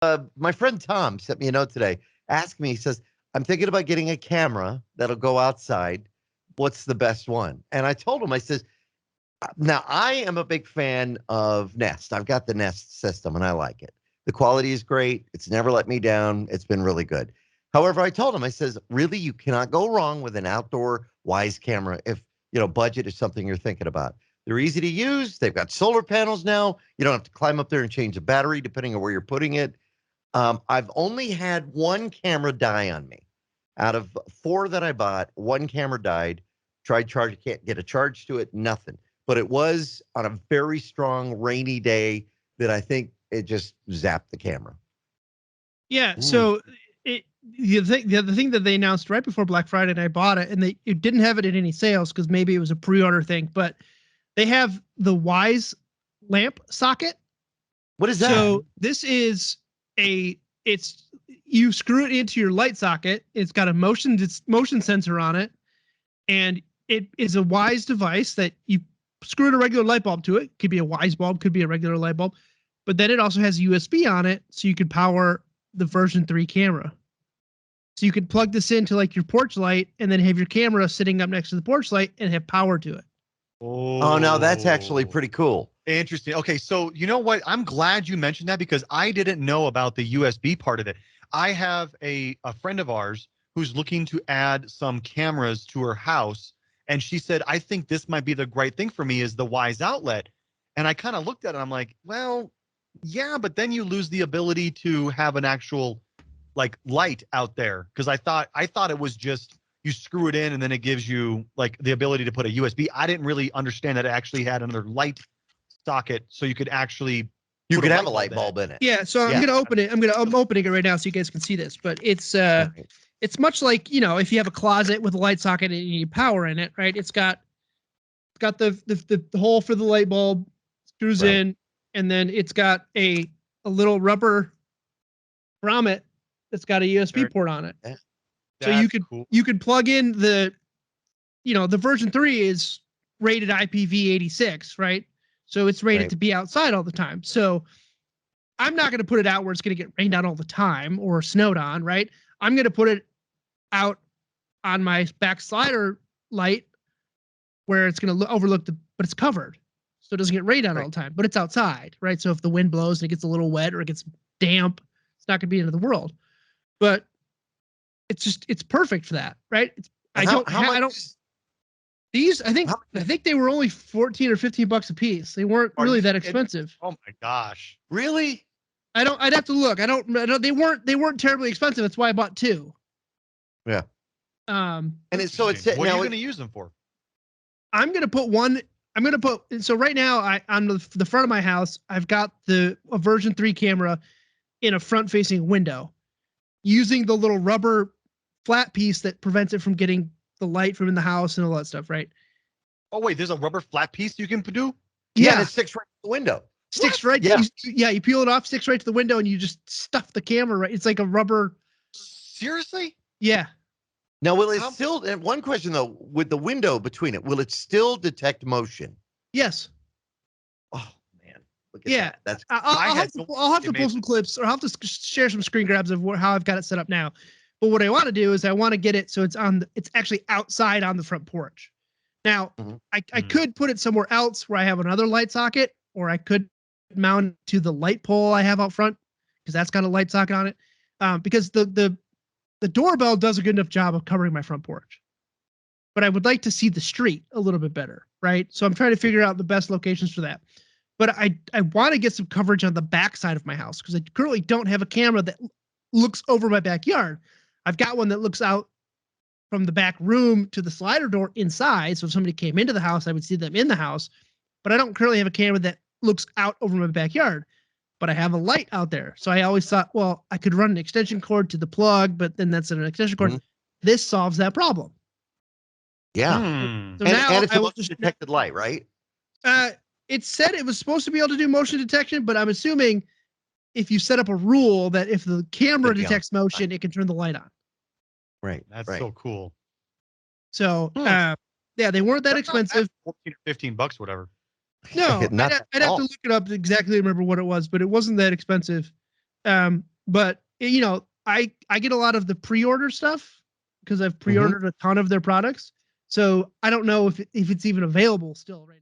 My friend Tom sent me a note today. Asked me, he says, I'm thinking about getting a camera that'll go outside. What's the best one? And I told him, I says, now I am a big fan of Nest. I've got the Nest system and I like it. The quality is great. It's never let me down. It's been really good. However, I told him, I says, really, you cannot go wrong with an outdoor Wyze camera if, budget is something you're thinking about. They're easy to use. They've got solar panels now. You don't have to climb up there and change the battery depending on where you're putting it. I've only had one camera die on me. Out of 4 that I bought, one camera died. Tried charge, can't get a charge to it, nothing. But it was on a very strong rainy day that I think it just zapped the camera. Yeah. Ooh. So the other thing that they announced right before Black Friday, and I bought it, and it didn't have it in any sales because maybe it was a pre-order thing, but they have the Wyze Lamp Socket. What is that? So this is you screw it into your light socket. It's got a motion sensor on it, and it is a Wyze device that you screw in a regular light bulb to it. Could be a Wyze bulb, could be a regular light bulb, but then it also has USB on it, so you could power the version 3 camera. So you could plug this into like your porch light, and then have your camera sitting up next to the porch light and have power to it. Oh, no, that's actually pretty cool. Interesting. Okay, so you know what? I'm glad you mentioned that because I didn't know about the USB part of it. I have a friend of ours who's looking to add some cameras to her house, and she said, I think this might be the right thing for me is the Wyze outlet. And I kind of looked at it, and I'm like, well, yeah, but then you lose the ability to have an actual like light out there. Because I thought it was just you screw it in and then it gives you like the ability to put a USB. I didn't really understand that it actually had another light socket, so you could actually have a light bulb in it. Yeah, so I'm gonna open it. I'm opening it right now so you guys can see this. But it's much like if you have a closet with a light socket and you need power in it, right? It's got the hole for the light bulb, screws in, and then it's got a little rubber grommet that's got a USB port on it. Yeah. So you could plug in the version 3 is rated IPv86, right? So it's rated to be outside all the time. So I'm not going to put it out where it's going to get rained out all the time or snowed on, right? I'm going to put it out on my back slider light where it's going to overlook but it's covered. So it doesn't get rained on all the time, but it's outside, right? So if the wind blows and it gets a little wet or it gets damp, it's not going to be the end of the world. But it's perfect for that, right? I think they were only $14 or $15 a piece. They weren't really that expensive. Oh my gosh. Really? I'd have to look. They weren't terribly expensive. That's why I bought 2. Yeah. What are you going to use them for? I'm going to put so right now on the front of my house, I've got a version 3 camera in a front facing window using the little rubber flat piece that prevents it from getting the light from in the house and all that stuff, right? Oh wait, there's a rubber flat piece you can do? Yeah, and it sticks right to the window. Sticks right. Yeah. You peel it off, sticks right to the window, and you just stuff the camera right. It's like a rubber. Seriously? Yeah. Now, will it still? And one question though, with the window between it, will it still detect motion? Yes. Oh man, look at that. That's I'll have to pull some clips, or I'll have to share some screen grabs of how I've got it set up now. But what I want to do is I want to get it so it's actually outside on the front porch. Now, I could put it somewhere else where I have another light socket, or I could mount it to the light pole I have out front because that's got a light socket on it. Because the doorbell does a good enough job of covering my front porch. But I would like to see the street a little bit better, right? So I'm trying to figure out the best locations for that. But I want to get some coverage on the back side of my house because I currently don't have a camera that looks over my backyard. I've got one that looks out from the back room to the slider door inside. So if somebody came into the house, I would see them in the house. But I don't currently have a camera that looks out over my backyard. But I have a light out there. So I always thought, well, I could run an extension cord to the plug, but then that's an extension cord. This solves that problem. Yeah. So now it's a motion detected light, right? It said it was supposed to be able to do motion detection, but I'm assuming if you set up a rule that if the camera detects motion, it can turn the light on. Right. That's so cool. So, they weren't that expensive. 14 or $15, whatever. No, I'd have to look it up exactly to remember what it was, but it wasn't that expensive. But I get a lot of the pre-order stuff because I've pre-ordered a ton of their products. So I don't know if it's even available still right now.